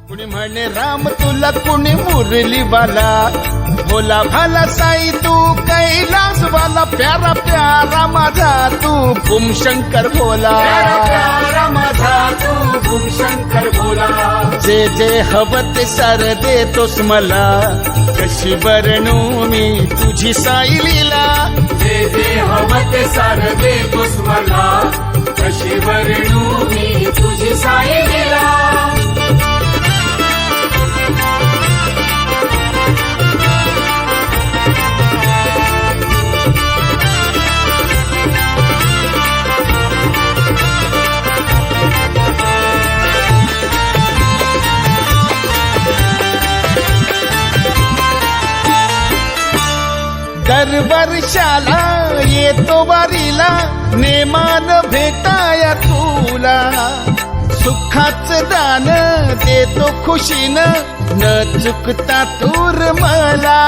कुणी म्हणे राम तुला, कुणी मुरली वाला, भोला भाला साई तू कैलास वाला, प्यारा प्यारा माझा तू भूमशंकर भोला, प्यारा माझा तू भूमशंकर भोला. जे जे हवं ते सार देतोस मला, कशी वर्णू मी तुझी साई लीला. जे जे हवं ते सार देतोस मला, कशी वर्णू मी तुझी साई लीला. दरवर्षाला येतो वारीला, नेमान भेटाया तुला, सुखाचं दान देतो खुशीनं, न चुकता तूर मला.